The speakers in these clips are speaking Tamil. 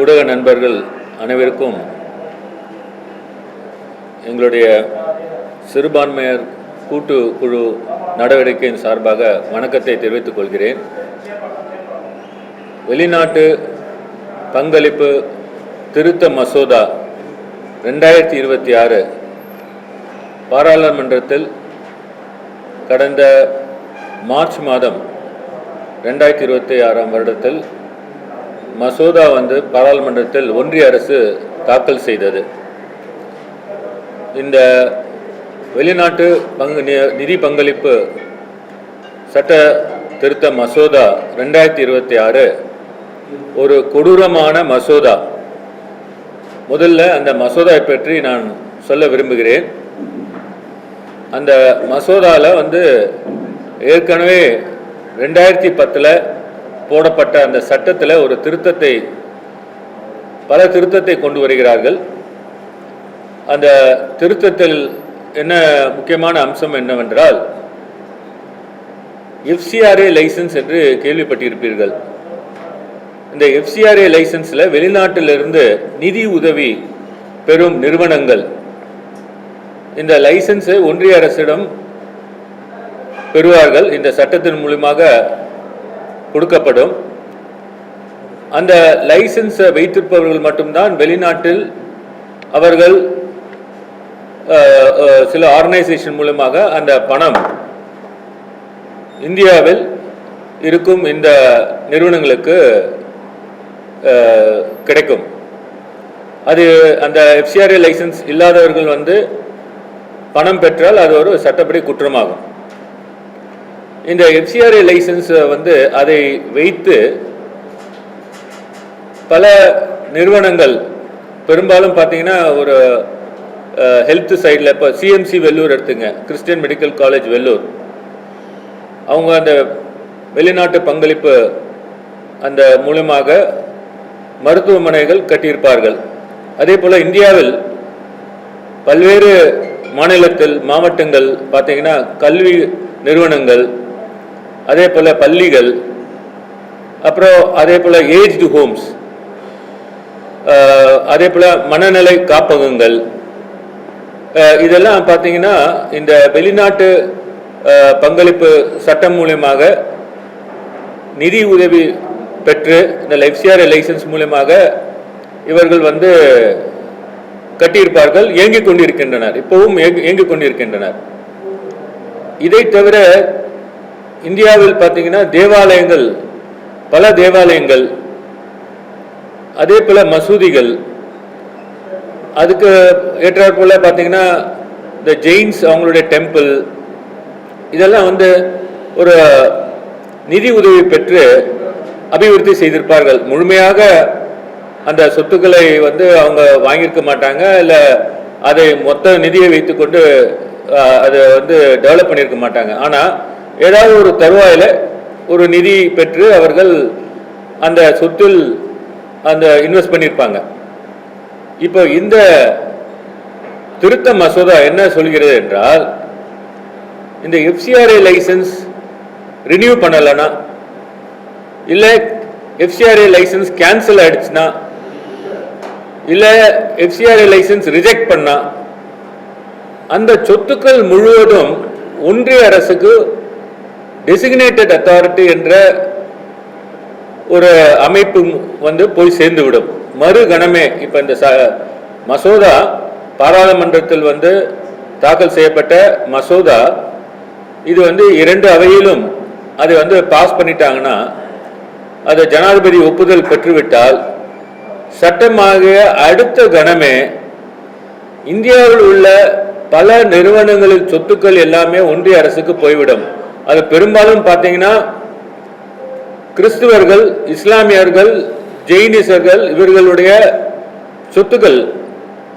ஊடக நண்பர்கள் அனைவருக்கும் எங்களுடைய சிறுபான்மையர் கூட்டு குழு நடவடிக்கையின் சார்பாக வணக்கத்தை தெரிவித்துக் கொள்கிறேன். வெளிநாட்டு பங்களிப்பு திருத்த மசோதா 2026 பாராளுமன்றத்தில் கடந்த மார்ச் மாதம் 2026 வருடத்தில் மசோதா பாராளுமன்றத்தில் ஒன்றிய அரசு தாக்கல் செய்தது. இந்த வெளிநாட்டு நிதி பங்களிப்பு சட்ட திருத்த மசோதா 2026 ஒரு கொடூரமான மசோதா. முதல்ல அந்த மசோதாவை பற்றி நான் சொல்ல விரும்புகிறேன். அந்த மசோதாவில் ஏற்கனவே 2010 போடப்பட்ட அந்த சட்டத்தில் ஒரு பல திருத்தத்தை கொண்டு வருகிறார்கள். அந்த திருத்தத்தில் என்ன முக்கியமான அம்சம் என்னவென்றால், FCRA லைசன்ஸ் என்று கேள்விப்பட்டிருப்பீர்கள். இந்த FCRA லைசன்ஸில் வெளிநாட்டிலிருந்து நிதி உதவி பெறும் நிறுவனங்கள் இந்த லைசன்ஸை ஒன்றிய அரசிடம் பெறுவார்கள். இந்த சட்டத்தின் மூலமாக கொடுக்கப்படும். அந்த லைசன்ஸை வைத்திருப்பவர்கள் மட்டும்தான் வெளிநாட்டில் அவர்கள் சில ஆர்கனைசேஷன் மூலமாக அந்த பணம் இந்தியாவில் இருக்கும் இந்த நிறுவனங்களுக்கு கிடைக்கும். அது அந்த FCRA லைசன்ஸ் இல்லாதவர்கள் பணம் பெற்றால் அது ஒரு சட்டப்படி குற்றமாகும். இந்த FCRA லைசன்ஸ் அதை வைத்து பல நிறுவனங்கள் பெரும்பாலும் பார்த்தீங்கன்னா ஒரு ஹெல்த் சைடில் இப்போ CMC வெள்ளூர் எடுத்துங்க, கிறிஸ்டியன் மெடிக்கல் காலேஜ் வெள்ளூர், அவங்க அந்த வெளிநாட்டு பங்களிப்பு அந்த மூலமாக மருத்துவமனைகள் கட்டியிருப்பார்கள். அதே போல் இந்தியாவில் பல்வேறு மாவட்டங்கள் பார்த்தீங்கன்னா கல்வி நிறுவனங்கள், அதே போல் பள்ளிகள், அப்புறம் அதே போல் ஏஜ்டு ஹோம்ஸ், அதே போல் மனநலை காப்பகங்கள், இதெல்லாம் பார்த்தீங்கன்னா இந்த வெளிநாட்டு பங்களிப்பு சட்டம் மூலமாக நிதி உதவி பெற்று இந்த FCRA லைசன்ஸ் மூலமாக இவர்கள் கட்டியிருப்பார்கள், இயங்கிக் கொண்டிருக்கின்றனர், இப்பவும் இயங்கிக் கொண்டிருக்கின்றனர். இதை தவிர இந்தியாவில் பார்த்தீங்கன்னா தேவாலயங்கள், பல தேவாலயங்கள், அதே போல மசூதிகள், அதுக்கு ஏற்றாற் போல பார்த்தீங்கன்னா இந்த ஜெயின்ஸ் அவங்களுடைய டெம்பிள், இதெல்லாம் ஒரு நிதி உதவி பெற்று அபிவிருத்தி செய்திருப்பார்கள். முழுமையாக அந்த சொத்துக்களை அவங்க வாங்கியிருக்க மாட்டாங்க, இல்லை அதை மொத்த நிதியை வைத்துக்கொண்டு அதை டெவலப் பண்ணியிருக்க மாட்டாங்க. ஆனால் ஏதாவது ஒரு தருவாயில் ஒரு நிதி பெற்று அவர்கள் அந்த சொத்தில் அந்த இன்வெஸ்ட் பண்ணியிருப்பாங்க. இப்போ இந்த திருத்த மசோதா என்ன சொல்கிறது என்றால், இந்த FCRA லைசன்ஸ் ரினியூ பண்ணலைன்னா, இல்லை FCRA லைசன்ஸ் கேன்சல் ஆயிடுச்சுன்னா, இல்லை FCRA லைசன்ஸ் ரிஜெக்ட் பண்ணா, அந்த சொத்துக்கள் முழுவதும் ஒன்றிய அரசுக்கு டெசிக்னேட்டட் அத்தாரிட்டி என்ற ஒரு அமைப்பு போய் சேர்ந்துவிடும் மறுகணமே. இப்போ இந்த மசோதா பாராளுமன்றத்தில் தாக்கல் செய்யப்பட்ட மசோதா, இது 2 அவையிலும் அது பாஸ் பண்ணிட்டாங்கன்னா, அது ஜனாதிபதி ஒப்புதல் பெற்றுவிட்டால் சட்டமாக அடுத்த கணமே இந்தியாவில் உள்ள பல நிறுவனங்களின் சொத்துக்கள் எல்லாமே ஒன்றிய அரசுக்கு போய்விடும். அது பெரும்பாலும் பார்த்தீங்கன்னா கிறிஸ்துவர்கள், இஸ்லாமியர்கள், ஜெயினிசர்கள், இவர்களுடைய சொத்துக்கள்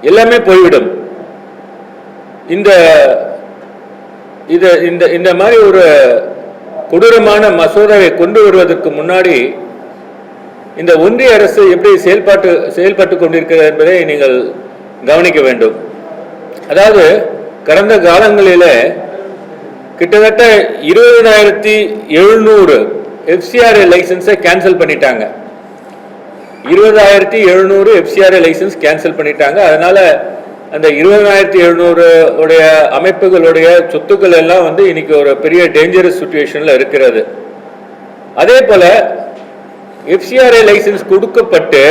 எல்லாமே போய்விடும். இந்த மாதிரி ஒரு கொடூரமான மசோதாவை கொண்டு வருவதற்கு முன்னாடி இந்த ஒன்றிய அரசு எப்படி செயல்பட்டு கொண்டிருக்கிறது என்பதை நீங்கள் கவனிக்க வேண்டும். அதாவது கடந்த காலங்களில் கிட்டத்தட்ட 20,700 FCRA லைசன்ஸை கேன்சல் பண்ணிட்டாங்க. 20,700 FCRA லைசன்ஸ் கேன்சல் பண்ணிட்டாங்க. அதனால அந்த 20,700 உடைய அமைப்புகளுடைய சொத்துக்கள் எல்லாம் வந்து இன்னைக்கு ஒரு பெரிய டேஞ்சரஸ் சிச்சுவேஷன்ல இருக்கிறது. அதே போல FCRA லைசன்ஸ் கொடுக்கப்பட்டு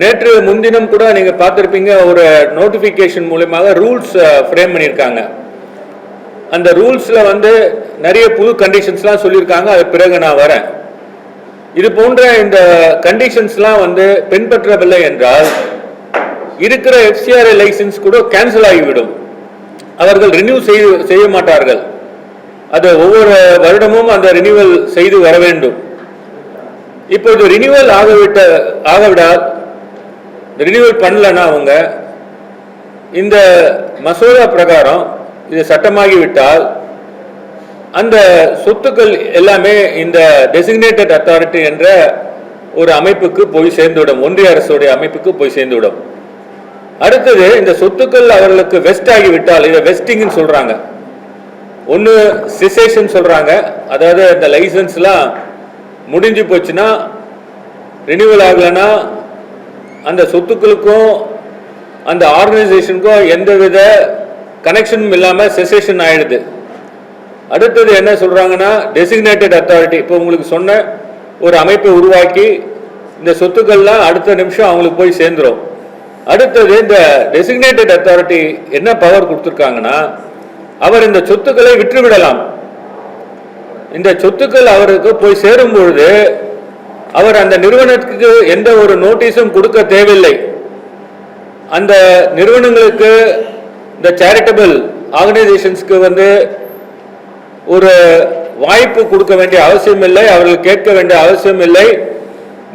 நேற்று முன்தினம் கூட நீங்க பார்த்திருப்பீங்க, ஒரு நோட்டிபிகேஷன் மூலமாக ரூல்ஸ் ஃப்ரேம் பண்ணியிருக்காங்க. அந்த ரூல்ஸ்ல வந்து நிறைய புது கண்டிஷன்ஸ்லாம் சொல்லியிருக்காங்க. அது பிறகு நான் வரேன். இது போன்ற இந்த கண்டிஷன்ஸ்லாம் வந்து பின்பற்றவில்லை என்றால் இருக்கிற FCRA லைசன்ஸ் கூட கேன்சல் ஆகிவிடும். அவர்கள் ரினியூ செய்ய மாட்டார்கள். அது ஒவ்வொரு வருடமும் அந்த ரினியூவல் செய்து வர வேண்டும். இப்போது ரினியூவல் ஆகவிடால் ரினியூவல் பண்ணலன்னா அவங்க இந்த மசோதா பிரகாரம் இது சட்டமாகிவிட்டால் அந்த சொத்துக்கள் எல்லாமே இந்த டெசிக்னேட்டட் அத்தாரிட்டி என்ற ஒரு அமைப்புக்கு போய் சேர்ந்துவிடும், ஒன்றிய அரசுடைய அமைப்புக்கு போய் சேர்ந்துவிடும். அடுத்தது இந்த சொத்துக்கள் அவர்களுக்கு வெஸ்ட் ஆகிவிட்டால், இதை வெஸ்டிங்னு சொல்றாங்க, ஒன்று சிசேஷன் சொல்றாங்க, அதாவது இந்த லைசன்ஸ்லாம் முடிஞ்சு போச்சுன்னா ரினியூவல் ஆகலைன்னா அந்த சொத்துக்களுக்கும் அந்த ஆர்கனைசேஷனுக்கும் எந்தவித கனெக்ஷனும் இல்லாமல் செசேஷன் ஆயிடுது. அடுத்தது என்ன சொல்றாங்கன்னா டெசிக்னேட்டட் அத்தாரிட்டி, இப்போ உங்களுக்கு சொன்ன ஒரு அமைப்பை உருவாக்கி இந்த சொத்துக்கள்லாம் அடுத்த நிமிஷம் அவங்களுக்கு போய் சேர்ந்துடும். அடுத்தது இந்த டெசிக்னேட்டட் அத்தாரிட்டி என்ன பவர் கொடுத்துருக்காங்கன்னா அவர் இந்த சொத்துக்களை விற்றுவிடலாம். இந்த சொத்துக்கள் அவருக்கு போய் சேரும் பொழுது அவர் அந்த நிறுவனத்துக்கு எந்த ஒரு நோட்டீஸும் கொடுக்க தேவையில்லை. அந்த நிறுவனங்களுக்கு இந்த சேரிட்டபிள் ஆர்கனைசேஷன்ஸ்க்கு வந்து ஒரு வாய்ப்பு கொடுக்க வேண்டிய அவசியம் இல்லை, அவர்கள் கேட்க வேண்டிய அவசியம் இல்லை.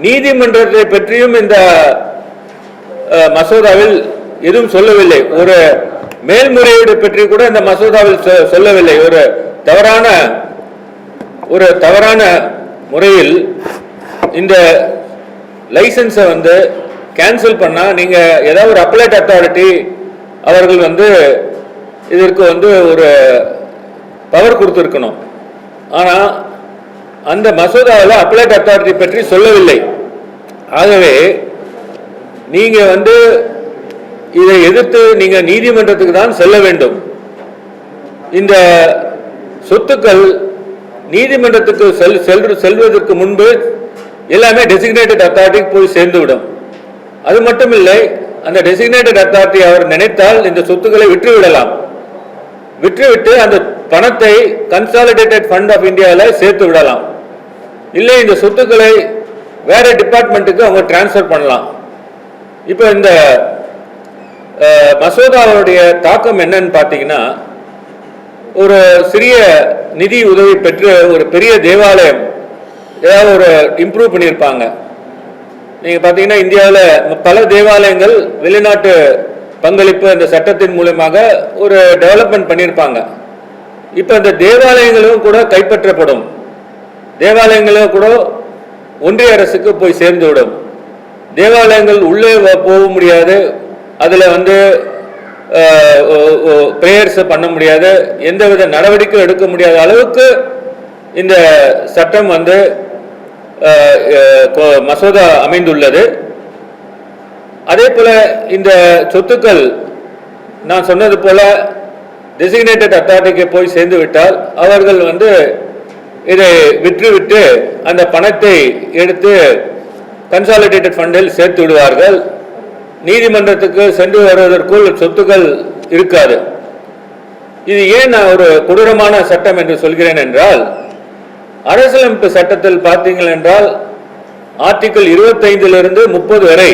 நீதிமன்றத்தை பற்றியும் இந்த மசோதாவில் எதுவும் சொல்லவில்லை. ஒரு மேல்முறையீடு பற்றி கூட இந்த மசோதாவில் சொல்லவில்லை. ஒரு தவறான முறையில் இந்த லைசன்ஸை வந்து கேன்சல் பண்ணா நீங்க ஏதாவது ஒரு அப்பலேட் அத்தாரிட்டி அவர்கள் வந்து இதற்கு வந்து ஒரு பவர் கொடுத்துருக்கணும். ஆனா அந்த மசோதாவில் அப்பலேட் அத்தாரிட்டி பற்றி சொல்லவில்லை. ஆகவே நீங்க வந்து இதை எதிர்த்து நீங்க நீதிமன்றத்துக்கு தான் செல்ல வேண்டும். இந்த சொத்துக்கள் நீதிமன்றத்துக்கு செல்வதற்கு முன்பு எல்லாமே டெசிக்னேட்டட் அத்தாரிட்டிக்கு போய் சேர்ந்துவிடும். அது மட்டும் இல்லை, அந்த டெசிக்னேட்டட் அத்தாரிட்டி அவர் நினைத்தால் இந்த சொத்துக்களை விற்றுவிடலாம். விற்றுவிட்டு அந்த பணத்தை கன்சாலிடேட்டட் ஃபண்ட் ஆஃப் இந்தியாவில் சேர்த்து விடலாம். இல்லை இந்த சொத்துக்களை வேற டிபார்ட்மெண்ட்டுக்கு அவங்க டிரான்ஸ்ஃபர் பண்ணலாம். இப்போ இந்த மசோதாவுடைய தாக்கம் என்னன்னு பார்த்தீங்கன்னா, ஒரு சிறிய நிதி உதவி பெற்று ஒரு பெரிய தேவாலயம் ஏதாவது ஒரு இம்ப்ரூவ் பண்ணியிருப்பாங்க. நீங்கள் பார்த்தீங்கன்னா இந்தியாவில் பல தேவாலயங்கள் வெளிநாட்டு பங்களிப்பு இந்த சட்டத்தின் மூலமாக ஒரு டெவலப்மெண்ட் பண்ணியிருப்பாங்க. இப்போ இந்த தேவாலயங்களும் கூட கைப்பற்றப்படும். தேவாலயங்களும் கூட ஒன்றிய அரசுக்கு போய் சேர்ந்துவிடும். தேவாலயங்கள் உள்ளே போக முடியாது, அதில் வந்து பிரேயர்ஸ் பண்ண முடியாது, எந்தவித நடவடிக்கை எடுக்க முடியாத அளவுக்கு இந்த சட்டம் வந்து மசோதா அமைந்துள்ளது. அதே போல இந்த சொத்துக்கள் நான் சொன்னது போல டெசிக்னேட்டட் அத்தாரிட்டிக்கு போய் சேர்ந்து விட்டால் அவர்கள் வந்து இதை விற்றுவிட்டு அந்த பணத்தை எடுத்து கன்சாலிடேட்டட் ஃபண்டில் சேர்த்து விடுவார்கள். நீதிமன்றத்துக்கு சென்று வருவதற்குள் சொத்துக்கள் இருக்காது. இது ஏன் நான் ஒரு கொடூரமான சட்டம் என்று சொல்கிறேன் என்றால், அரசியலமைப்பு சட்டத்தில் பார்த்தீங்கள் என்றால் ஆர்டிகிள் 25 30 வரை,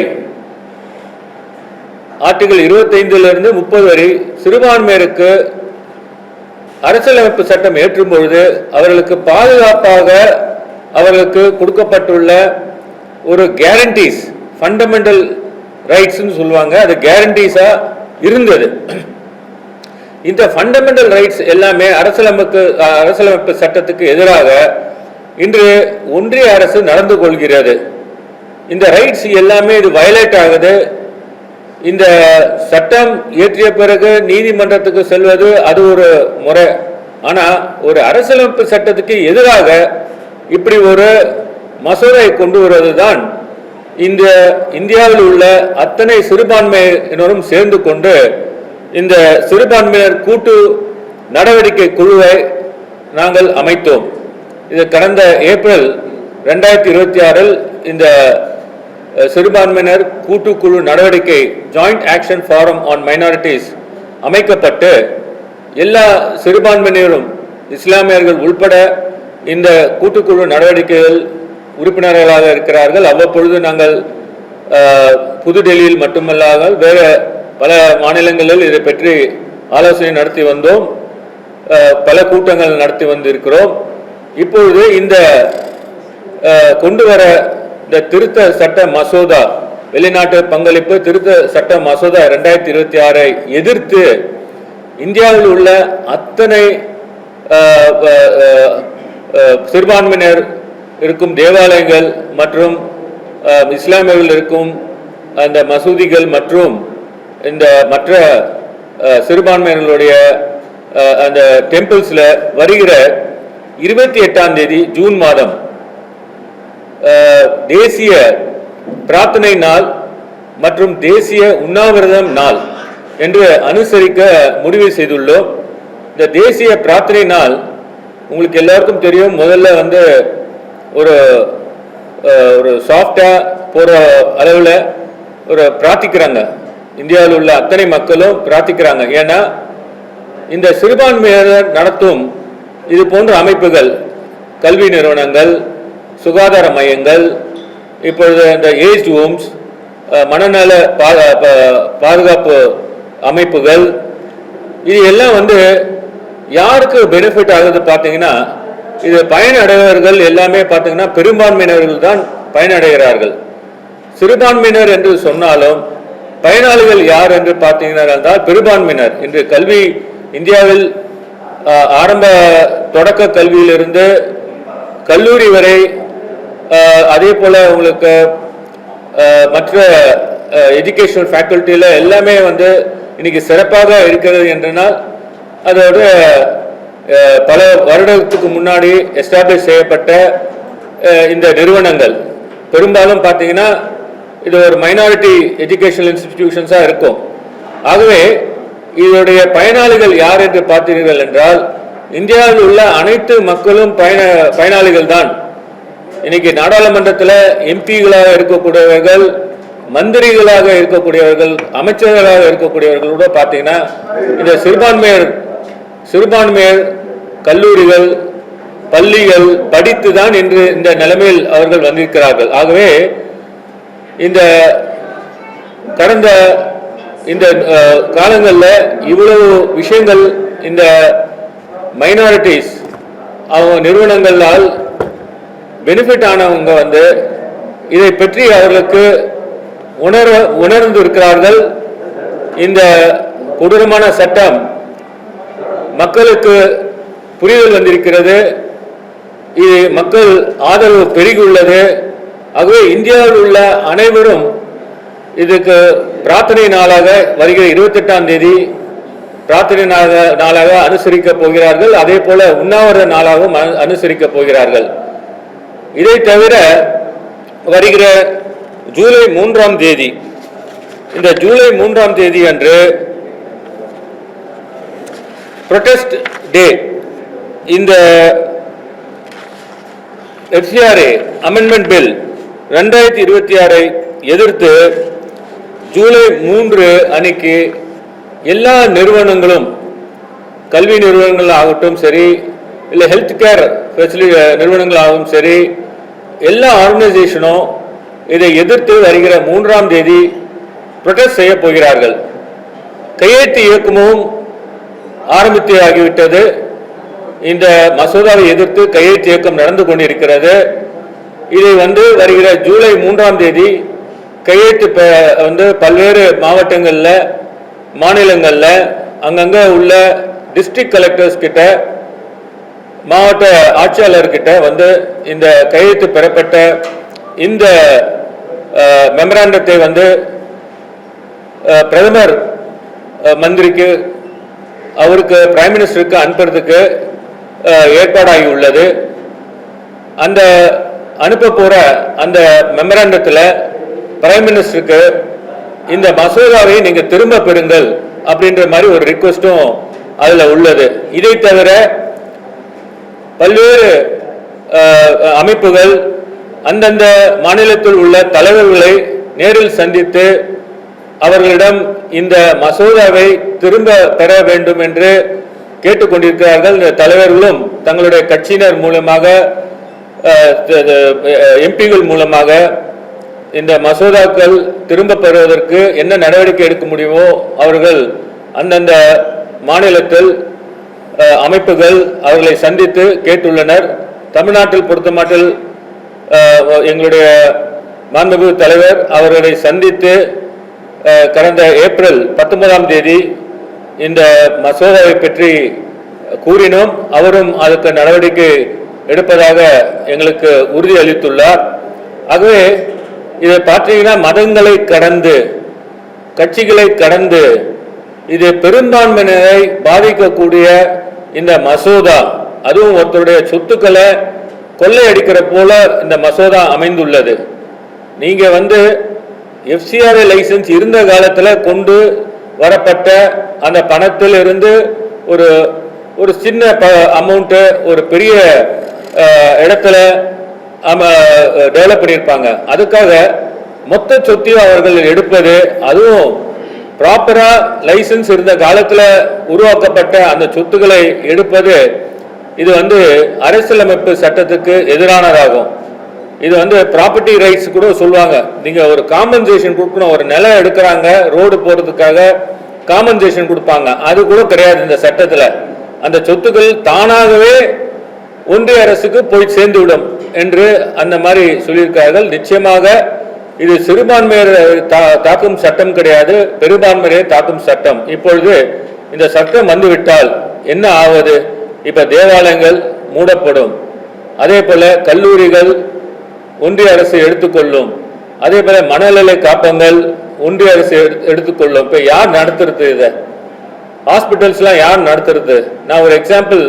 ஆர்டிகிள் 25 30 வரை சிறுபான்மையருக்கு அரசியலமைப்பு சட்டம் ஏற்றும் பொழுது அவர்களுக்கு பாதுகாப்பாக அவர்களுக்கு கொடுக்கப்பட்டுள்ள ஒரு கேரண்டிஸ், ஃபண்டமெண்டல் ரைட்ஸ்னு சொல்லுவாங்க, அது கேரண்டிஸா இருந்தது. இந்த ஃபண்டமெண்டல் ரைட்ஸ் எல்லாமே அரசியலமைப்பு சட்டத்துக்கு எதிராக இன்று ஒன்றிய அரசு நடந்து கொள்கிறது. இந்த ரைட்ஸ் எல்லாமே இது வயலேட் ஆகுது. இந்த சட்டம் இயற்றிய பிறகு நீதிமன்றத்துக்கு செல்வது அது ஒரு முறை. ஆனா ஒரு அரசியலமைப்பு சட்டத்துக்கு எதிராக இப்படி ஒரு மசோதாவை கொண்டு வருவதுதான் இந்த இந்தியாவில் உள்ள அத்தனை சிறுபான்மையினரும் சேர்ந்து கொண்டு இந்த சிறுபான்மையினர் கூட்டு நடவடிக்கை குழுவை நாங்கள் அமைத்தோம். இது கடந்த ஏப்ரல் 2026 இந்த சிறுபான்மையினர் கூட்டுக்குழு நடவடிக்கை joint action forum on minorities அமைக்கப்பட்டு எல்லா சிறுபான்மையினரும் இஸ்லாமியர்கள் உள்பட இந்த கூட்டுக்குழு நடவடிக்கைகள் உறுப்பினர்களாக இருக்கிறார்கள். அவ்வப்பொழுது நாங்கள் புதுடெல்லியில் மட்டுமல்லாமல் வேறு பல மாநிலங்களில் இதை பற்றி ஆலோசனை நடத்தி வந்தோம். பல கூட்டங்கள் நடத்தி வந்திருக்கிறோம். இப்பொழுது இந்த கொண்டு வர இந்த திருத்த சட்ட மசோதா, வெளிநாட்டு பங்களிப்பு திருத்த சட்ட மசோதா 2026 எதிர்த்து இந்தியாவில் உள்ள அத்தனை சிறுபான்மையினர் இருக்கும் தேவாலயங்கள் மற்றும் இஸ்லாமியர்கள் இருக்கும் அந்த மசூதிகள் மற்றும் இந்த மற்ற சிறுபான்மையினர்களுடைய அந்த டெம்பிள்ஸில் வருகிற 28ஆம் தேதி ஜூன் மாதம் தேசிய பிரார்த்தனை நாள் மற்றும் தேசிய உண்ணாவிரதம் நாள் என்று அனுசரிக்க முடிவு செய்துள்ளோம். இந்த தேசிய பிரார்த்தனை நாள் உங்களுக்கு எல்லாருக்கும் தெரியும். முதல்ல ஒரு ஒரு சாஃப்டா போற அளவில் ஒரு பிரார்த்திக்கிறாங்க. இந்தியாவில் உள்ள அத்தனை மக்களும் பிரார்த்திக்கிறாங்க. ஏன்னா இந்த சிறுபான்மையினர் நடத்தும் இது போன்ற அமைப்புகள், கல்வி நிறுவனங்கள், சுகாதார மையங்கள், இப்பொழுது இந்த ஏஜ் ஹோம்ஸ், மனநல பாதுகாப்பு அமைப்புகள், இது எல்லாம் யாருக்கு பெனிஃபிட் ஆகுது பார்த்தீங்கன்னா, இது பயனடைவர்கள் எல்லாமே பார்த்தீங்கன்னா பெரும்பான்மையினர்கள் தான் பயனடைகிறார்கள். சிறுபான்மையினர் என்று சொன்னாலும் பயனாளிகள் யார் என்று பார்த்தீங்கன்னா பெரும்பான்மையினர். இன்று கல்வி இந்தியாவில் ஆரம்ப தொடக்க கல்வியிலிருந்து கல்லூரி வரை, அதே போல உங்களுக்கு மற்ற எஜுகேஷனல் ஃபேக்கல்ட்டியில் எல்லாமே இன்னைக்கு சிறப்பாக இருக்கிறது என்றனால் அதோட பல வருடத்துக்கு முன்னாடி எஸ்டாப்ளிஷ் செய்யப்பட்ட இந்த நிறுவனங்கள் பெரும்பாலும் பார்த்தீங்கன்னா இது ஒரு மைனாரிட்டி எஜுகேஷனல் இன்ஸ்டிடியூஷன்ஸாக இருக்கும். ஆகவே இதோடைய பயனாளிகள் யார் என்று பார்த்தீர்கள் என்றால் இந்தியாவில் உள்ள அனைத்து மக்களும் பயனாளிகள் தான். இன்னைக்கு நாடாளுமன்றத்தில் எம்பிகளாக இருக்கக்கூடியவர்கள், மந்திரிகளாக இருக்கக்கூடியவர்கள், அமைச்சர்களாக இருக்கக்கூடியவர்களோட பார்த்தீங்கன்னா இந்த சிறுபான்மையர் கல்லூரிகள், பள்ளிகள் படித்து தான் இன்று இந்த நிலைமையில் அவர்கள் வந்திருக்கிறார்கள். ஆகவே இந்த கடந்த இந்த காலங்களில் இவ்வளவு விஷயங்கள் இந்த மைனாரிட்டிஸ் அவங்க நிறுவனங்களால் பெனிஃபிட் ஆனவங்க இதை பற்றி அவர்களுக்கு உணர்ந்து இருக்கிறார்கள். இந்த கொடூரமான சட்டம் மக்களுக்கு புரிதல் வந்திருக்கிறது. இது மக்கள் ஆதரவு பெருகியுள்ளது. ஆகவே இந்தியாவில் உள்ள அனைவரும் இதுக்கு பிரார்த்தனை நாளாக வருகிற 28ஆம் தேதி பிரார்த்தனை நாளாக அனுசரிக்க போகிறார்கள். அதே போல உண்ணாவிரத நாளாகவும் அனுசரிக்க போகிறார்கள். இதை தவிர வருகிற ஜூலை 3ஆம் தேதி, இந்த ஜூலை 3ஆம் தேதி அன்று ப்ரொடெஸ்ட் டே, இந்த FCRA அமெண்ட்மெண்ட் பில் 2026 எதிர்த்து ஜூலை 3 அன்னைக்கு எல்லா நிறுவனங்களும், கல்வி நிறுவனங்கள் ஆகட்டும் சரி, இல்லை ஹெல்த் கேர் ஃபெசிலிட்டி நிறுவனங்களாகவும் சரி, எல்லா ஆர்கனைசேஷனும் இதை எதிர்த்து வருகிற 3ஆம் தேதி ப்ரொடெஸ்ட் செய்ய போகிறார்கள். கையெழுத்து இயக்கமும் ஆரம்பித்து ஆகிவிட்டது. இந்த மசோதாவை எதிர்த்து கையெழுத்து இயக்கம் நடந்து கொண்டிருக்கிறது. இதை வருகிற ஜூலை 3ஆம் தேதி கையெழுத்து பல்வேறு மாவட்டங்களில், மாநிலங்களில் அங்கங்கே உள்ள டிஸ்ட்ரிக்ட் கலெக்டர்ஸ் கிட்ட, மாவட்ட ஆட்சியாளர்கிட்ட இந்த கையெழுத்து பெறப்பட்ட இந்த மெமராண்டத்தை பிரதமர் மந்திரிக்கு, அவருக்கு பிரைம் மினிஸ்டருக்கு அனுப்புறதுக்கு ஏற்பாடாகி உள்ளது. அந்த அனுப்ப போற அந்த மெமராண்டத்தில் பிரைம் மினிஸ்டருக்கு இந்த மசோதாவை நீங்க திரும்ப பெறுங்கள் அப்படின்ற மாதிரி ஒரு ரிக்வெஸ்டும் அதுல உள்ளது. இதை தவிர பல்வேறு அமைப்புகள் அந்தந்த மாநிலத்தில் உள்ள தலைவர்களை நேரில் சந்தித்து அவர்களிடம் இந்த மசோதாவை திரும்ப பெற வேண்டும் என்று கேட்டுக்கொண்டிருக்கிறார்கள். இந்த தலைவர்களும் தங்களுடைய கட்சியினர் மூலமாக எம்பிகள் மூலமாக இந்த மசோதாக்கள் திரும்ப பெறுவதற்கு என்ன நடவடிக்கை எடுக்க முடியுமோ அவர்கள் அந்தந்த மாநிலத்தில் அமைப்புகள் அவர்களை சந்தித்து கேட்டுள்ளனர். தமிழ்நாட்டில் பொறுத்தமட்டில் எங்களுடைய மாண்புமிகு தலைவர் அவர்களை சந்தித்து கடந்த ஏப்ரல் 19ஆம் தேதி இந்த மசோதாவை பற்றி கூறினோம். அவரும் அதுக்கு நடவடிக்கை எடுப்பதாக எங்களுக்கு உறுதி அளித்துள்ளார். ஆகவே இதை பார்த்தீங்கன்னா மதங்களை கடந்து கட்சிகளை கடந்து இது பெரும்பான்மையினரை பாதிக்கக்கூடிய இந்த மசோதா, அதுவும் ஒருத்தருடைய சொத்துக்களை கொள்ளையடிக்கிற போல இந்த மசோதா அமைந்துள்ளது. நீங்க எஃப்சிஆர்ஏ லைசன்ஸ் இருந்த காலத்தில் கொண்டு வரப்பட்ட அந்த பணத்தில் இருந்து ஒரு சின்ன அமௌண்ட்டு ஒரு பெரிய இடத்துல டெவலப் பண்ணியிருப்பாங்க. அதுக்காக மொத்த சொத்தையும் அவர்கள் எடுப்பது, அதுவும் ப்ராப்பரா லைசன்ஸ் இருந்த காலத்தில் உருவாக்கப்பட்ட அந்த சொத்துக்களை எடுப்பது, இது அரசியலமைப்பு சட்டத்துக்கு எதிரானதாகும். இது ப்ராப்பர்ட்டி ரைட்ஸ் கூட சொல்லுவாங்க. நீங்க ஒரு காம்பன்சேஷன் கொடுக்கணும். ஒரு நிலம் எடுக்கிறாங்க, ரோடு போறதுக்காக காம்பன்சேஷன் கொடுப்பாங்க. அது கூட கிடையாது இந்த சட்டத்தில். அந்த சொத்துக்கள் தானாகவே ஒன்றிய அரசுக்கு போய் சேர்ந்து விடும் என்று அந்த மாதிரி சொல்லியிருக்கார்கள். நிச்சயமாக இது சிறுபான்மையரை தாக்கும் சட்டம் கிடையாது, பெரும்பான்மையை தாக்கும் சட்டம். இப்பொழுது இந்த சட்டம் வந்துவிட்டால் என்ன ஆவது? இப்ப தேவாலயங்கள் மூடப்படும், அதே போல கல்லூரிகள் ஒன்றிய அரசு எடுத்துக்கொள்ளும், அதே போல மனநல காப்பங்கள் ஒன்றிய அரசு எடுத்துக்கொள்ளும். இப்ப யார் நடத்துறது? இதை ஹாஸ்பிட்டல்ஸ்லாம் யார் நடத்துறது? நான் ஒரு எக்ஸாம்பிள்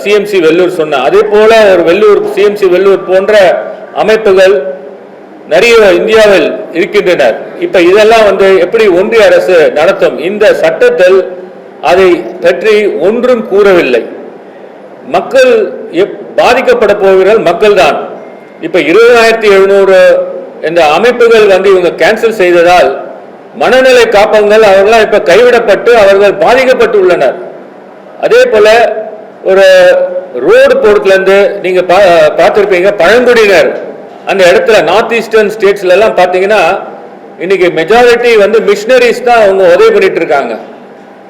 சிஎம்சி வெள்ளூர் சொன்னேன். அதே போல ஒரு வெள்ளூர் சிஎம்சி வெள்ளூர் போன்ற அமைப்புகள் நிறைய இந்தியாவில் இருக்கின்றனர். இப்ப இதெல்லாம் எப்படி ஒன்றிய அரசு நடத்தும்? இந்த சட்டத்தில் அதை பற்றி ஒன்றும் கூறவில்லை. மக்கள் பாதிக்கப்பட போகிறார்கள் மக்கள் தான். இப்ப 20,700 இந்த அமைப்புகள் இவங்க கேன்சல் செய்ததால் மனநிலை காப்பங்கள் அவர்களாம் இப்ப கைவிடப்பட்டு அவர்கள் பாதிக்கப்பட்டு உள்ளனர். அதே போல ஒரு ரோடு போறதுல இருந்து நீங்க பார்த்திருப்பீங்க, பழங்குடியினர் அந்த இடத்துல நார்த் ஈஸ்டர்ன் ஸ்டேட்ஸ்ல எல்லாம் பாத்தீங்கன்னா இன்னைக்கு மெஜாரிட்டி மிஷினரிஸ் தான் அவங்க உதவி பண்ணிட்டு இருக்காங்க.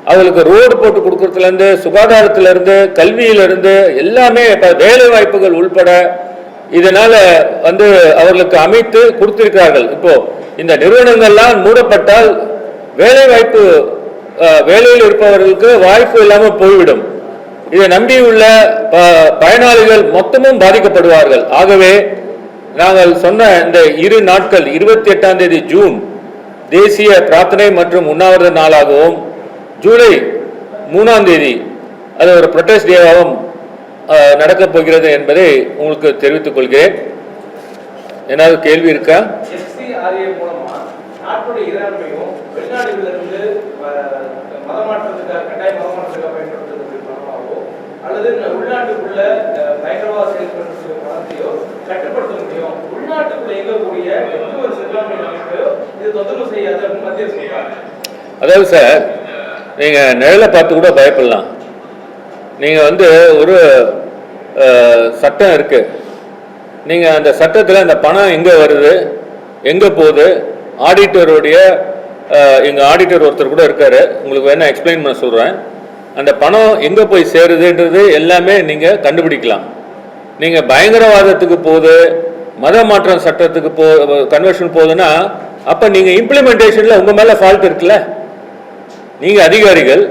அவங்களுக்கு ரோடு போட்டு கொடுக்கறதுல இருந்து, சுகாதாரத்துல இருந்து, கல்வியில இருந்து எல்லாமே வேலை வாய்ப்புகள் உள்பட இதனால அவர்களுக்கு அமைத்து கொடுத்திருக்கிறார்கள். இப்போ இந்த நிறுவனங்கள்லாம் மூடப்பட்டால் வேலை வாய்ப்பு, வேலையில் இருப்பவர்களுக்கு வாய்ப்பு இல்லாமல் போய்விடும். இதை நம்பியுள்ள பயனாளிகள் மொத்தமும் பாதிக்கப்படுவார்கள். ஆகவே நாங்கள் சொன்ன இந்த 2 நாட்கள் 28ஆம் தேதி ஜூன் தேசிய பிரார்த்தனை மற்றும் உண்ணாவிரத நாளாகவும், ஜூலை 3ஆம் தேதி அது ஒரு ப்ரொடெஸ்ட் டேவாகவும் நடக்கப் போகிறது என்பதை உங்களுக்கு தெரிவித்துக் கொள்கிறேன். ஏதாவது கேள்வி இருக்கா? அல்லது உள்நாட்டுக்குள்ள பயங்கரவாத செயல்படுத்துகிற பணத்தையோ கட்டுப்படுத்த முடியும், உள்நாட்டுக்குள்ள இயங்கக்கூடிய எந்த ஒரு சிறுபான்மை அமைப்பையோ இது தொந்தரவு செய்யாது அப்படின்னு மத்திய சொல்றாங்க. அதாவது சார், நீங்க நிழலை பார்த்து கூட பயப்படலாம். நீங்க ஒரு சட்டம் இருக்கு, நீங்க அந்த சட்டத்தில் அந்த பணம் எங்க வருது, எங்க போகுது, ஆடிட்டருடைய எங்க ஆடிட்டர் ஒருத்தர் கூட இருக்காரு, உங்களுக்கு வேணா எக்ஸ்பிளைன் பண்ண சொல்றேன். அந்த பணம் எங்க போய் சேருதுன்றது எல்லாமே நீங்க கண்டுபிடிக்கலாம். நீங்க பயங்கரவாதத்துக்கு போகுது, மத மாற்றம் சட்டத்துக்கு கன்வர்ஷன் போகுதுன்னா அப்ப நீங்க இம்ப்ளிமெண்டேஷன்ல உங்க மேல ஃபால்ட் இருக்குல்ல. நீங்க அதிகாரிகள்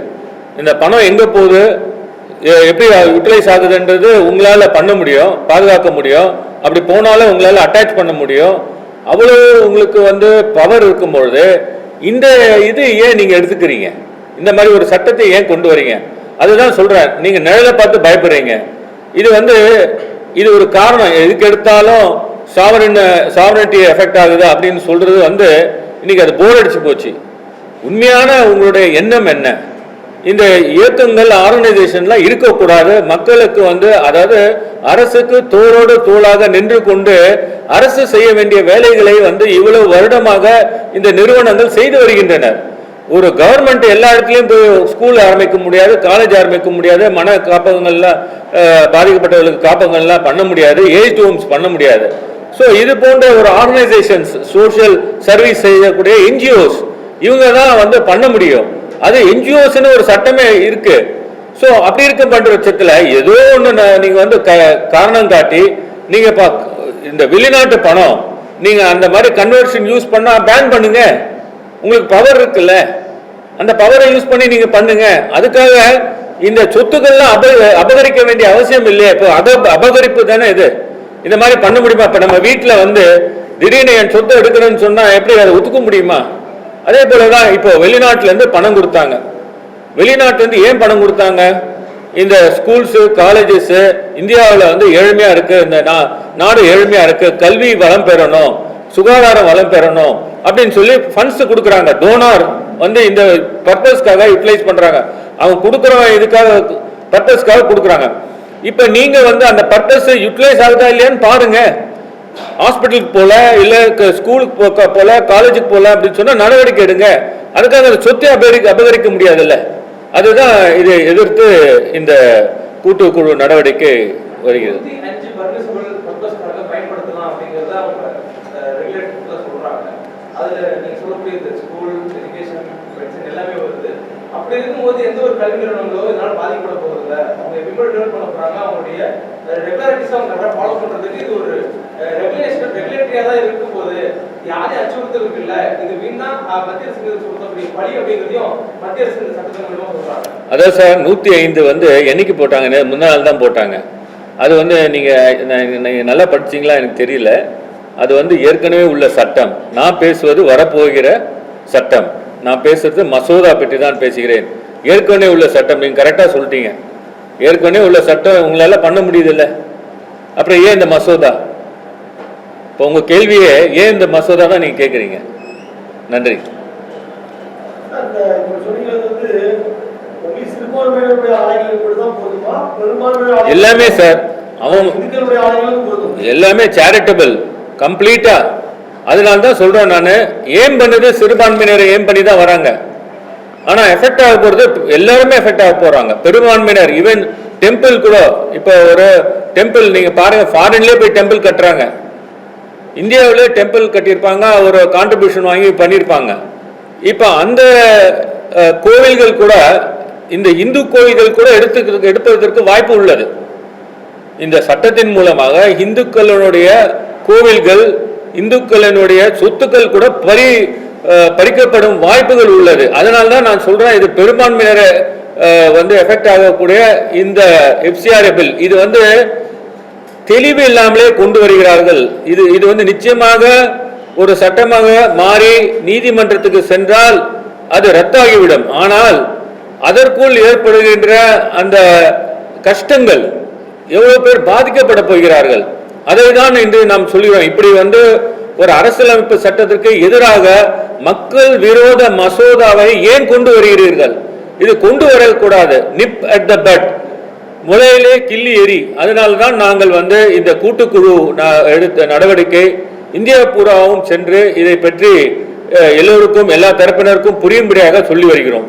இந்த பணம் எங்க போகுது, எப்படி யூட்டிலைஸ் ஆகுதுன்றது உங்களால பண்ண முடியும், பாதுகாக்க முடியும். அப்படி போனாலும் உங்களால அட்டாச் பண்ண முடியும். அவ்வளவு உங்களுக்கு பவர் இருக்கும்பொழுது இந்த இது ஏன் நீங்க எடுத்துக்கிறீங்க? இந்த மாதிரி ஒரு சட்டத்தை ஏன் கொண்டு வரீங்க? அதுதான் சொல்றேன். நீங்க நிழலை பார்த்து பயப்படுறீங்க. இது இது ஒரு காரணம். எதுக்கு எடுத்தாலும் சாவரனிட்டி எஃபெக்ட் ஆகுது அப்படின்னு சொல்றது வந்து இன்னைக்கு அது போர் அடிச்சு போச்சு. உண்மையான உங்களுடைய எண்ணம் என்ன? இந்த இயக்கங்கள் ஆர்கனைசேஷன்லாம் இருக்கக்கூடாது. மக்களுக்கு வந்து அதாவது அரசுக்கு தோளோடு தோளாக நின்று கொண்டு அரசு செய்ய வேண்டிய வேலைகளை வந்து இவ்வளவு வருடமாக இந்த நிறுவனங்கள் செய்து வருகின்றனர். ஒரு கவர்மெண்ட் எல்லா இடத்துலையும் போய் ஸ்கூல் ஆரம்பிக்க முடியாது, காலேஜ் ஆரம்பிக்க முடியாது, மன காப்பகங்கள்லாம் பாதிக்கப்பட்டவர்களுக்கு காப்பகங்கள்லாம் பண்ண முடியாது, ஏஜ் ஹோம்ஸ் பண்ண முடியாது. ஸோ இது போன்ற ஒரு ஆர்கனைசேஷன்ஸ், சோஷியல் சர்வீஸ் செய்யக்கூடிய என்ஜிஓஸ் இவங்க தான் வந்து பண்ண முடியும். அது என்ஜிஓஸ்ன்னு ஒரு சட்டமே இருக்கு. ஸோ அப்படி இருக்க பண்ற பட்சத்தில் ஏதோ ஒன்று நீங்க வந்து காரணம் காட்டி நீங்க இந்த வெளிநாட்டு பணம் நீங்க அந்த மாதிரி கன்வர்ஷன் யூஸ் பண்ணா பேன் பண்ணுங்க. உங்களுக்கு பவர் இருக்குல்ல, அந்த பவரை யூஸ் பண்ணி நீங்க பண்ணுங்க. அதுக்காக இந்த சொத்துக்கள்லாம் அபகரிக்க வேண்டிய அவசியம் இல்லையா? இப்போ அபகரிப்பு தானே இது. இந்த மாதிரி பண்ண முடியுமா? இப்ப நம்ம வீட்டில் வந்து திடீர்னு என் சொத்தை எடுக்கிறேன்னு சொன்னா எப்படி அதை ஒத்துக்க முடியுமா? அதே போலதான் இப்போ வெளிநாட்டுல இருந்து பணம் கொடுத்தாங்க. வெளிநாட்டுல இருந்து ஏன் பணம் கொடுத்தாங்க? இந்த ஸ்கூல்ஸ் காலேஜஸ் இந்தியாவில் வந்து ஏழ்மையா இருக்கு, இந்த நாடு ஏழ்மையா இருக்கு, கல்வி வளம் பெறணும், சுகாதாரம் வளம் பெறணும் அப்படின்னு சொல்லி ஃபண்ட்ஸ் கொடுக்குறாங்க. டோனார் வந்து இந்த பர்பஸ்க்காக யூட்டிலைஸ் பண்றாங்க. அவங்க கொடுக்குறவங்க இதுக்காக பர்பஸ்க்காக கொடுக்குறாங்க. இப்ப நீங்க வந்து அந்த பர்பஸ் யூட்டிலைஸ் ஆகுதா இல்லையான்னு பாருங்க. ஹாஸ்பிட்டலுக்கு போல, இல்ல ஸ்கூலுக்கு போல, காலேஜுக்கு போல அப்படின்னு சொன்னா நடவடிக்கை எடுங்க. அதுக்காக அந்த சொத்தை அபகரிக்க முடியாதுல்ல. அதுதான் இதை எதிர்த்து இந்த கூட்டுக்குழு நடவடிக்கை வருகிறது. அப்படி இருக்கும்போது எந்த ஒரு கல்வி நிறுவனங்களோ இதனால பாதிக்கப்பட போறதில்லை. அவங்க எப்படி டெவலப் பண்ண போறாங்க, அவங்களுடைய ரெகுலாரிட்டிஸ் அவங்க ஃபாலோ பண்றதுக்கு இது ஒரு ரெகுலேட்டரியா தான் இருக்கும் போது யாரையும் அச்சுறுத்தல் இருக்குல்ல. இது வீணா மத்திய அரசு சொல்லக்கூடிய பழி அப்படிங்கிறதையும் மத்திய அரசு சட்டத்தின் மூலமா சொல்றாங்க. அதான் சார் 105 வந்து என்னைக்கு போட்டாங்க? முந்தா நாள் தான் போட்டாங்க. அது வந்து நீங்க நல்லா படிச்சீங்களா எனக்கு தெரியல. அது வந்து ஏற்கனவே உள்ள சட்டம். நான் பேசுவது வரப்போகிற சட்டம். நான் பேசுறது மசோதா பற்றி தான் பேசுகிறேன். ஏற்கனவே உள்ள சட்டம். நீங்க கரெக்டா சொல்லிட்டீங்க. ஏற்கனவே உள்ள சட்டம் உங்களால பண்ண முடியுது இல்ல, அப்புறம் ஏன் இந்த மசோதா? இப்போ உங்க கேள்வியே ஏன் இந்த மசோதா தான் நீங்க கேட்குறீங்க. நன்றி. எல்லாமே சார் அவன் எல்லாமே சேரிட்டபிள் கம்ப்ளீட்டா. அதனால தான் சொல்றேன் நான், ஏம் பண்ணது சிறுபான்மையினரை ஏம் பண்ணி தான் வராங்க. ஆனா எஃபெக்ட் ஆக போறது எல்லாருமே எஃபெக்ட் ஆக போறாங்க. பெரும்பான்மையினர் ஈவன் டெம்பிள் கூட. இப்போ ஒரு டெம்பிள் நீங்க பாருங்க, ஃபாரின்லேயே போய் டெம்பிள் கட்டுறாங்க. இந்தியாவிலே டெம்பிள் கட்டியிருப்பாங்க, ஒரு கான்ட்ரிபியூஷன் வாங்கி பண்ணியிருப்பாங்க. இப்போ அந்த கோவில்கள் கூட, இந்த இந்து கோவில்கள் கூட எடுப்பதற்கு வாய்ப்பு உள்ளது. இந்த சட்டத்தின் மூலமாக இந்துக்களுடைய கோவில்கள், இந்துக்களினுடைய சொத்துக்கள் கூட பறிக்கப்படும் வாய்ப்புகள் உள்ளது. அதனால தான் நான் சொல்றேன், இது பெரும்பான்மையினரை வந்து எஃபெக்ட் ஆகக்கூடிய இந்த எஃப்சிஆர் பில் இது வந்து தெளிவு இல்லாமலே கொண்டு வருகிறார்கள். இது வந்து நிச்சயமாக ஒரு சட்டமாக மாறி நீதிமன்றத்துக்கு சென்றால் அது ரத்தாகிவிடும். ஆனால் அதற்குள் ஏற்படுகின்ற அந்த கஷ்டங்கள் எவ்வளவு பேர் பாதிக்கப்பட போகிறார்கள் அதை தான் இன்று நாம் சொல்கிறோம். இப்படி வந்து ஒரு அரசியலமைப்பு சட்டத்திற்கு எதிராக மக்கள் விரோத மசோதாவை ஏன் கொண்டு வருகிறீர்கள்? இது கொண்டு வரக்கூடாது. நிப் அட் த பட், முளையிலே கிள்ளி எரி. அதனால்தான் நாங்கள் வந்து இந்த கூட்டுக்குழு எடுத்த நடவடிக்கை இந்தியா பூராவும் சென்று இதை பற்றி எல்லோருக்கும் எல்லா தரப்பினருக்கும் புரியும்படியாக சொல்லி வருகிறோம்.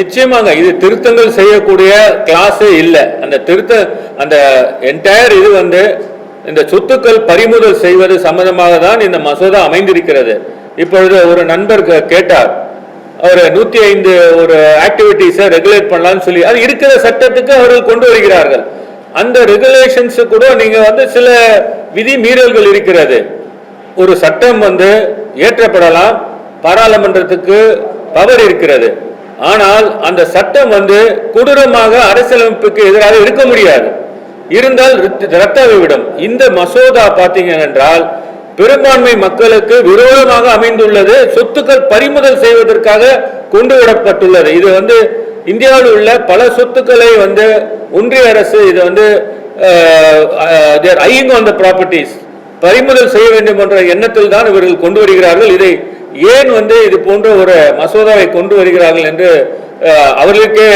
நிச்சயமாக இது திருத்தங்கள் செய்யக்கூடிய கிளாஸே இல்லை. அந்த என்டையர் இது வந்து இந்த சொத்துக்கள் பறிமுதல் செய்வது சம்பந்தமாக தான் இந்த மசோதா அமைந்திருக்கிறது. இப்பொழுது ஒரு நண்பர் கேட்டார், அவர் 105 ஒரு ஆக்டிவிட்டிஸை ரெகுலேட் பண்ணலாம்னு சொல்லி, அது இருக்கிற சட்டத்துக்கு அவர்கள் கொண்டு வருகிறார்கள். அந்த ரெகுலேஷன்ஸ் கூட நீங்க வந்து சில விதி மீறல்கள் இருக்கிறது. ஒரு சட்டம் வந்து ஏற்றப்படலாம், பாராளுமன்றத்துக்கு பவர் இருக்கிறது. ஆனால் அந்த சட்டம் வந்து கொடூரமாக அரசியலமைப்புக்கு எதிராக இருக்க முடியாது. இருந்தால் ரத்தாகிவிடும். இந்த மசோதா பார்த்தீங்க என்றால் பெரும்பான்மை மக்களுக்கு விரோதமாக அமைந்துள்ளது. சொத்துக்கள் பறிமுதல் செய்வதற்காக கொண்டு விடப்பட்டுள்ளது. இது வந்து இந்தியாவில் உள்ள பல சொத்துக்களை வந்து ஒன்றிய அரசு இது வந்து ஐயிங் ஆன் த ப்ராப்பர்ட்டிஸ் பறிமுதல் செய்ய வேண்டும் என்ற எண்ணத்தில் தான் இவர்கள் கொண்டு வருகிறார்கள். இதை ஏன் வந்து இது போன்ற ஒரு மசோதாவை கொண்டு வருகிறார்கள் என்று அவர்களுக்கே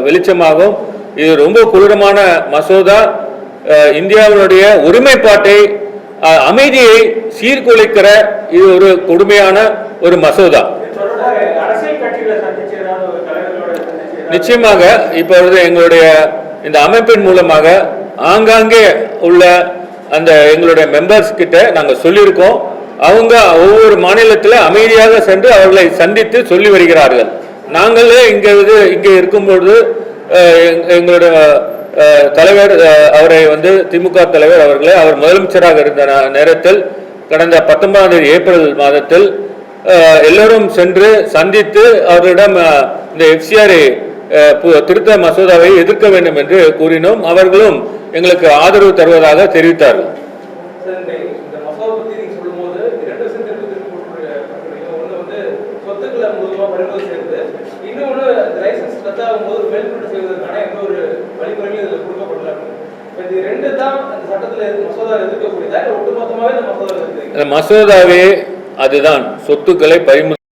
வெளிச்சமாகும். இது ரொம்ப கொடூரமான மசோதா. இந்தியாவினுடைய ஒருமைப்பாட்டை அமைதியை சீர்குலைக்கிற இது ஒரு கொடுமையான ஒரு மசோதா. நிச்சயமாக இப்பொழுது எங்களுடைய இந்த அமைப்பின் மூலமாக ஆங்காங்கே உள்ள அந்த எங்களுடைய மெம்பர்ஸ் கிட்ட நாங்கள் சொல்லியிருக்கோம். அவங்க ஒவ்வொரு மாநிலத்தில் அமைதியாக சென்று அவர்களை சந்தித்து சொல்லி வருகிறார்கள். நாங்களே இங்கே இருக்கும்பொழுது எங்களுடைய தலைவர் அவரை வந்து திமுக தலைவர் அவர்களை அவர் முதலமைச்சராக இருந்த நேரத்தில் கடந்த 19ஆம் தேதி ஏப்ரல் மாதத்தில் எல்லோரும் சென்று சந்தித்து அவர்களிடம் இந்த எஃப்சிஆர் திருத்த மசோதாவை எதிர்க்க வேண்டும் என்று கூறினோம். அவர்களும் எங்களுக்கு ஆதரவு தருவதாக தெரிவித்தார்கள். மசோதாவே அதுதான் சொத்துக்களை பறிமுதல்